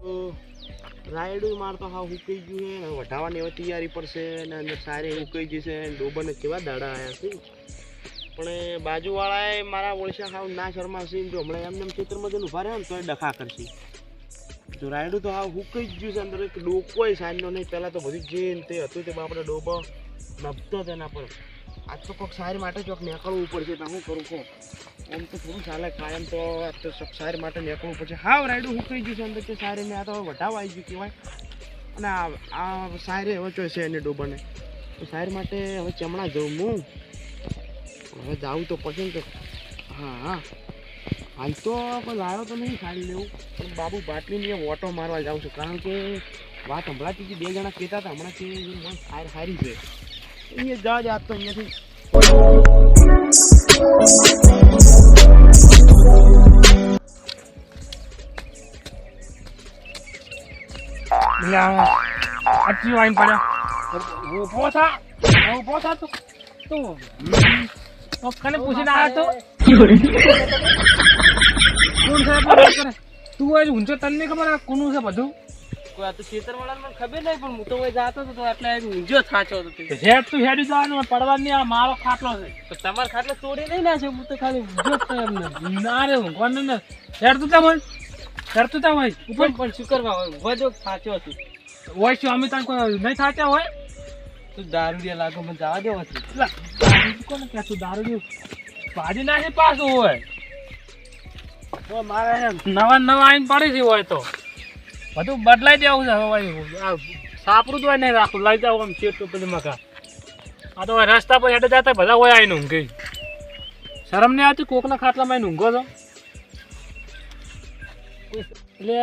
રાયડું માર તો હા હુકાઈ ગયું છે ને વઢાવાની હવે તૈયારી પડશે ને અંદર સારી હુકાઈ જશે ને ડોબાને કેવા દાડા આવ્યા છે પણ એ બાજુવાળાએ મારા ઓળશા ખાવ ના શરમાશે જો હમણાં એમને ખેતરમાં જઈને ઉભા રહ્યા ને તો એ ડખા કરશે જો રાયડું તો હા હુકાઈ જ ગયું છે અંદર એક ડોકોય સાંજનો નહીં પહેલાં તો બધું જે તે હતું તે બાપડે ડોબો નભતો તેના પર આજ તો કોઈક સારી માટે ચોક નીકળવું પડશે તો શું કરું કહો એમ તો થોડું ચાલે કાયમ તો સારી માટે નીકળવું પડશે હા રાયડું હુકાઈ ગયું છે અંદર તે સારી ને આ તો વઢાવા આવી ગયું કહેવાય અને આ સારી હવે ચોઈસે એને ડોબાને તો સારી માટે હવે ચમણા જવું હું હવે જાવું તો પડશે ને કે હા હા હાલ તો કોઈ લાવ્યો તો નહીં સારી લેવું પણ બાબુ બાટલીની ઓટો મારવા જાઉં છું કારણ કે વાત સંભળાતી હતી 2 જણા કહેતા હતા હમણાં કે સારી છે અહીંયા જવા જ આજ તો અહીંયાથી अच्छी वाइन पड़ा वो पोसा तो कने पूछने आया तो कौन सा बात करे तू आज ઊંચો તને ખબર આ કોનું છે બધું કોઈ આ તો ખેતરવાળાને મને ખબર નહીં પણ હું તો કોઈ જાતો હતો તો એટલે ઊંઝો થાચો હતો હેડ તું હેડી જવાનું પડવા નહીં આ મારો ખાટલો છે તો તમારો ખાટલો તોડી નહીં ના છે હું તો ખાલી ઊંઝો જ એમને ના રે હું કોણ ને હેડ તું તમ ઉપર પણ શું કરવા હોય ઊભા જો થાચો હતું હોય શું અમે તને કોઈ નહીં થાચ્યા હોય તું દારૂડિયા લાગો મને જવા દેવો છે કોને કે તું દારૂ ભાજી નાખી પાછું હોય તો મારે નવા આઈને પડી છે હોય તો બધું બદલાઈ દેવું છે હવે સાપરું તો નહીં રાખું લઈ જાવ આમ ચેટ તો પેલી મકા આ તો રસ્તા પર હેઠે જતા બધા હોય આવીને ઊંઘી શરમ નહીં આવતી કોકના ખાટલામાં આવીને ઊંઘો છો એટલે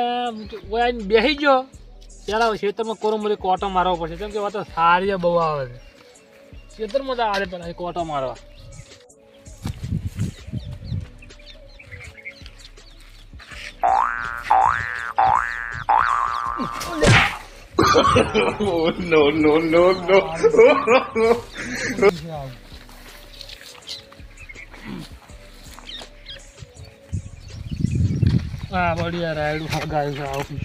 હોય આવીને બેસી ગયો ત્યારે ખેતરમાં કોરમરી કોટો મારવો પડશે કેમ કે તો સારી બહુ આવે છે ખેતરમાં તો આવે પેલા કોટો મારવા no. હા બઢિયા રાયડું હગાયું છે આવું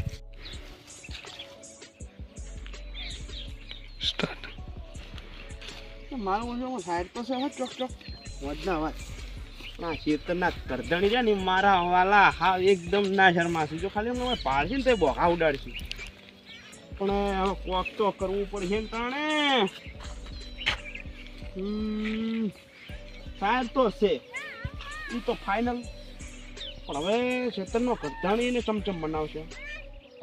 મારું ઓછો સાઈડ તો છે ચોક વધના વાત ના ખેતરના કરધણી છે ને મારા વાલા હા એકદમ ના શરમાશે જો ખાલી અમને પાડશે ને તો બોખા ઉડાડશે પણ હવે કોક તો કરવું પડશે ને તાણે સાહેબ તો છે એ તો ફાઇનલ પણ હવે ખેતરનો કરધાણીને ચમચમ બનાવશે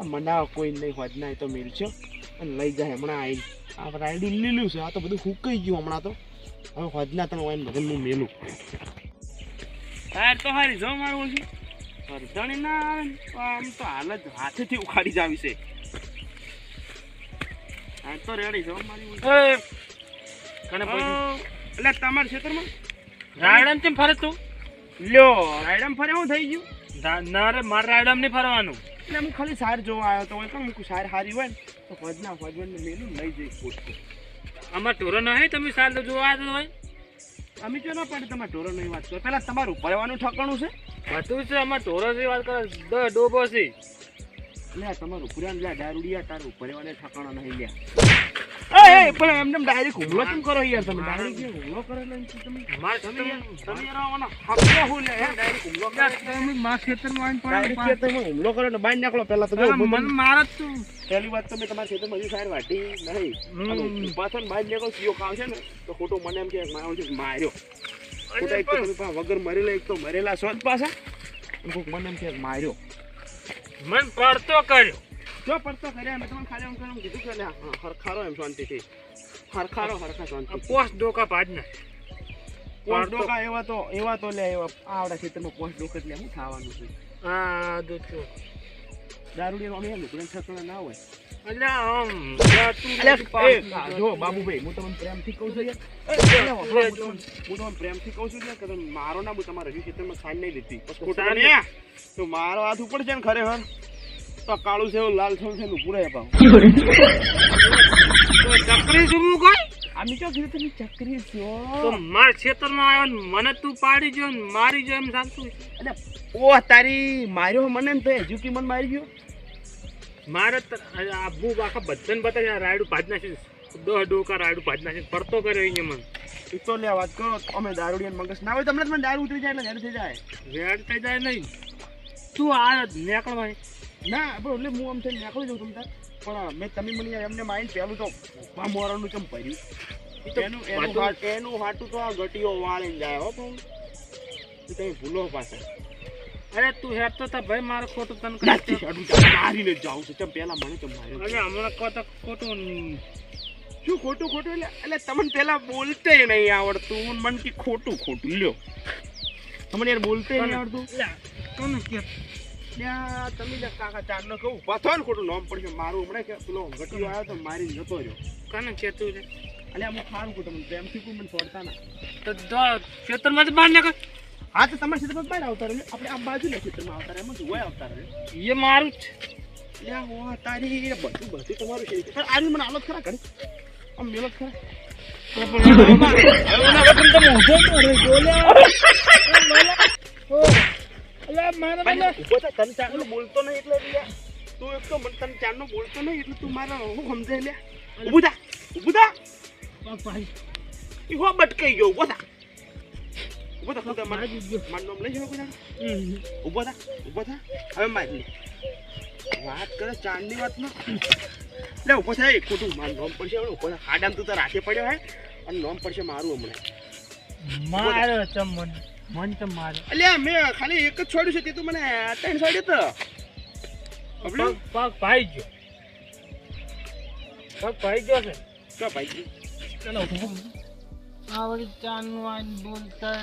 મનાવ કોઈ નહીં હોજ ના એ તો મેળશે અને લઈ જાય હમણાં આવી આ રાયડું લીલું છે આ તો બધું ફૂકાઈ ગયું હમણાં તો હવે હોજના તને હોય બધું હું મેલું સાહેબ તો હારી જો મારું છું કરધાણી ના આવે આમ તો હાલ જ હાથેથી ઉખાડી જ આવી છે હા તો રેડી જો મારી કને એટલે તમારા ક્ષેત્રમાં રાયડમ કેમ ફરે તું લ્યો રાયડમ ફરે શું થઈ ગયું ના રે મારે રાયડમ નહીં ફરવાનું એટલે હું ખાલી સાર જોવા આવ્યો તો પણ મૂકું સાર હારી હોય ને તો હોજના હોજવણને મેલું લઈ જઈ ખોટ આમાં ટોરો નહીં તમે સાલ તો જોવા આવ્યો હોય અમે જો ના પડે તમારે ઢોરો નહીં વાત કરો પેલા તમારું ઉપર રહેવાનું ઠકાણું છે બધું છે આમાં ટોરો થી વાત કરે ડોબો છે લે તમારું ઉપરાન લે દારૂડિયા તારું ઉપર રહેવાને ઠકાણા નહીં લ્યા એ પણ એમને ડાયરેક્ટ હુમલો કેમ કરો યાર તમે ડાયરેક્ટ હુમલો કરેલો તમે માર તમે યાર હકલો હું લે ડાયરેક્ટ હુમલો કરે તમે માર ખેતરમાં ડાયરેક્ટ ખેતરમાં હુમલો કરો ને બહાર નીકળો પહેલા તો મને મારત તું પહેલી વાત તમે તમારા ખેતરમાં હજી સાર વાટી નહીં પાછળ બહાર નીકળો કીઓ ખાવશે ને તો ખોટો મને એમ કે મારો છે માર્યો ખોટા એક તો તમે વગર મરેલા એક તો મરેલા શોધ પાછા કોઈક મને એમ કે માર્યો મન પડતો કર્યો જો પડતો કર્યા મેં તમને ખાલી એમ કીધું કે હરખારો એમ શાંતિથી હરખા શાંતિ પોસ્ટ ડોકા પાડના પોસ્ટ ડોકા એવા તો લે એવા આવડા ખેતરમાં પોસ્ટ ડોકા એટલે શું ખાવાનું છે હા દો તો દારૂડિયાનો અમે લુકડા ઠકણા ના હોય એટલે આમ જો બાબુભાઈ હું તમને પ્રેમથી કહું છું હું તમને પ્રેમથી કહું છું કે તમે મારો ના તમારા હજુ ખેતરમાં ખાઈ નહીં લીધી તો મારો હાથ ઉપર છે ને ખરેખર તો કાળું છે લાલ છે ને પૂરા પાવ ચકરી શું કોઈ આમી તો કીધું તમે ચકરી છો તો માર ખેતરમાં આવ્યો ને મને તું પાડી ગયો ને મારી ગયો એમ સાચું એટલે ઓ તારી માર્યો મને ને તો હજુ કી મને મારી ગયો મારે આબુ આખા બધાને બતાવી રાયડું ભાજ નાખી 10 ડોકા રાયડું ભાજ નાખી પડતો કર્યો અહીંયા મને ઈ તો લે વાત કરો અમે દારૂડિયાને મગજ ના હોય તમને દારૂ ઉતરી જાય એટલે થઈ જાય રેડ થઈ જાય નહીં તું આ નીકળવાય ના બરો એટલે હું આમ થઈને નીકળી જાઉં તમ તાર પણ મેં તમે મને યાર એમને માઇન્ડ પહેલું તો મોરાનું ચમ ભર્યું એનું હાટું તો આ ગટીઓ વાળીને જાય હો પણ એ તમે ભૂલો પાછા અરે તું હેડ તો ભાઈ મારે ખોટું તને નથી હાડું મારીને જ જાઉં છું ચમ પહેલા મને ચમ માર્યો અરે હમણાં ખોટું શું ખોટું એટલે તમને પહેલા બોલતે નહીં આવડતું મન કે ખોટું લ્યો તમને યાર બોલતે નહીં આવડતું કોને કે ત્યાં તમે જ કાકા ચાંદનો કહું પાથો ને ખોટું નામ પડશે મારું હમણાં કે પેલો ગટીઓ આવ્યો તો મારી જતો રહ્યો કોને કે તું રે એટલે અમુક સારું કહું તમને પ્રેમથી કોઈ મને છોડતા ના તો ખેતરમાં બહાર નીકળ હા તો તમારા ક્ષેત્રમાં બહાર આવતા રહે આપણે આ બાજુના ક્ષેત્રમાં આવતા રહે એમાં જોવાય આવતા રહે એ મારું જ એટલે હો તારી બધું તમારું છે પણ આની મને હાલત ખરા કરે આમ મેલત ખરા બોલતો નહીં એટલે તું એક તો મને તને ચારનો બોલતો નહીં એટલે તું મારા હું સમજે લે ઉભું થા ઈ હો બટકાઈ ગયો ઉભો થા મારું નામ લઈ જાવ ઉભો થા હવે મારી લે વાત કરે ચાંદની વાત નો લે ઉભો થાય ખોટું મારું નામ પડશે હવે ઉભો થા હાડામ તું તો રાખે પડ્યો હે અને નામ પડશે મારું હમણાં મારો ચમ મન તો મારે અલ્યા મેં ખાલી એક જ છોડ્યું છે તે તું મને 3 છોડ્યો તો પગ ભાઈ ગયો છે તો ભાઈ ચાલો આ વળી ચાનું આ બોલતા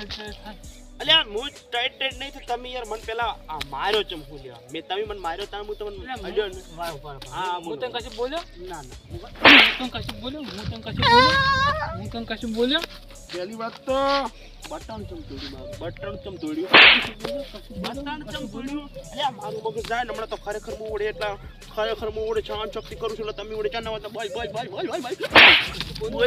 અલ્યા હું ટાઈટ નહીં તો તમે યાર મને પેલા આ માર્યો ચમ હું લેવા મેં તમે મને માર્યો તા હું તમને અડ્યો ને હા હું તને કશું બોલ્યો ના હું તને કશું બોલ્યો પહેલી વાત તો બટન ચમ તોડ્યું અલ્યા મારું મગજ જાય ને હમણાં તો ખરેખર હું ઉડે એટલે ખરેખર હું ઉડે છાન શક્તિ કરું છું એટલે તમે ઉડે ચાના વાત બોલ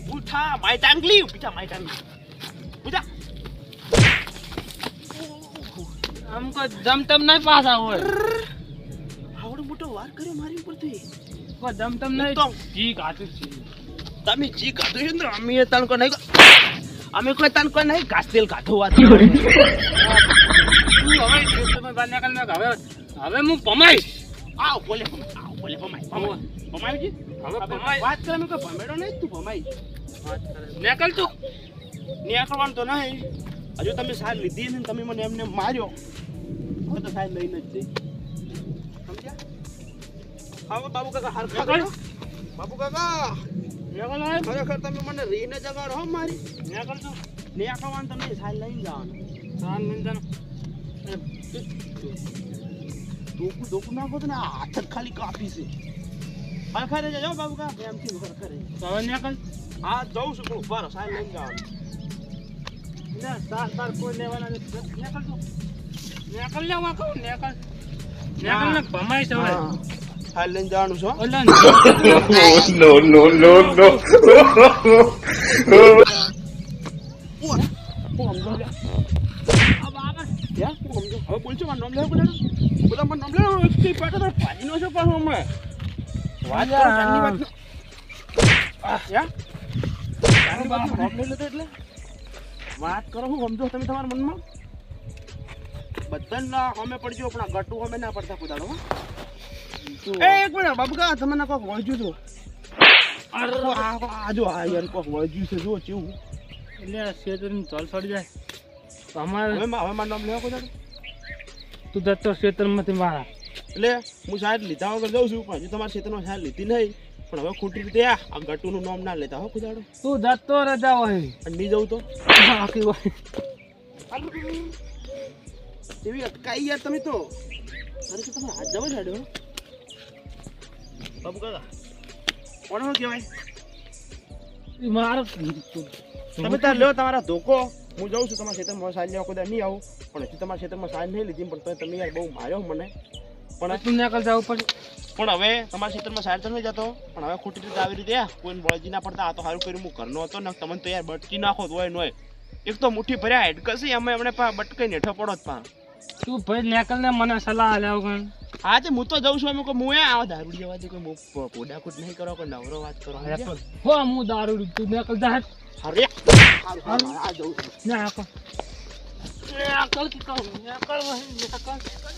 ઉઠા માય ટાંગલી ઉઠા આમકો જમતમ નહીં પાછા હોય આવડો મોટો વાર કર્યો મારી ઉપર થી કોઈ જમતમ નહીં તો જી કાચું છે તમે જી કાઢો છો ને અમે તણકો નહીં અમે કોઈ તણકો નહીં ઘાસ તેલ કાઢો વાત તું હવે તમે બહાર નીકળ ને હવે હું પમાઈશ આવ બોલે પમાઈ હવે પમાઈ વાત કરે મેં કોઈ ભમેડો નહીં તું પમાઈ નીકળ તું નીકળવાનું તો નહીં હજુ તમે સાર લીધી ને તમે મને એમને માર્યો હવે તો સાહેબ લઈને જ જઈ સમજ્યા હા બાબુ કાકા હાર ખાધો બાબુ કાકા ખરેખર તમે મને રીને જગાડો હો મારી નીકળ તું નીકળવાનું તમે સાર લઈને જવાનું ધોકું નાખો તો ને હાથ જ ખાલી કાપી છે ખરેખર જાઓ બાબુ કા પ્રેમથી ખરેખર હવે નીકળ હા જઉં છું થોડું બરો સાર લઈને જવાનું તાર કોઈ લેવાના નીકળ લેવા કહું નીકળ ને ભમાઈશ હવે સાર લઈને જવાનું છો no. હવે બોલছো મારું નામ લેવું બધા મારું નામ લેવું પાછો તો ભાજીનો છે પાછો હમણાં વાત કરો ચાંદની વાત ચાંદની વાત નામ લઈ લેતો એટલે વાત કરો હું સમજો તમે તમારા મનમાં બધાને અમે પડજો પણ આ ગટુ અમે ના પડતા કુદાડો એક મિનિટ બાબુકા તમને કોક વળજ્યું હતું આ જો આ યાર કોક વળજ્યું છે જો કેવું એટલે શેતરીને જલ ચડી જાય અમારે હવે મારું નામ લેવા કુદાડો તું જતો ક્ષેત્રમાંથી મારા એટલે હું સાહેબ લીધા વગર જાઉં છું પણ હજુ તમારા ક્ષેત્રમાં સાહેબ લીધી નહીં પણ હવે ખોટી રીતે આ ગટુનું નામ ના લેતા હો કુદાડો તું જતો રજા હોય અને નહીં જવું તો આખી હોય એવી અટકાઈ યાર તમે તો અરે તો તમે હાથ જવા જાડ્યો બાબુ કાકા કોણ કહેવાય મારો તમે તાર લો તમારા ધોકો હું જાઉં છું તમારા ક્ષેત્રમાં સાંજ લેવા કોઈ નહીં આવું પણ હજુ તમારા ક્ષેત્રમાં સાંજ નહીં લીધી પણ તમે યાર બહુ માર્યો મને પણ તું નીકળ જવું પડે પણ હવે તમારા ક્ષેત્રમાં સાર તો નહીં જતો પણ હવે ખોટી રીતે આવી રીતે કોઈને બળજી ના પડતા આ તો સારું કર્યું હું ઘરનો હતો ને તમને તો યાર બટકી નાખો તો હોય નોય એક તો મુઠ્ઠી ભર્યા હેડકસી અમે એમણે બટકાઈ નેઠો પડો જ પા તું ભાઈ નીકળ ને મને સલાહ આલ્યા વગર. હા તે હું તો જઉં છું અમે કોઈ હું આવા દારૂ જેવાથી કોઈ પોડાકૂટ નહીં કરો કોઈ નવરો વાત કરો હો હું દારૂ તું નીકળ જા અરે આ જઉં છું નીકળ નીકળ નીકળ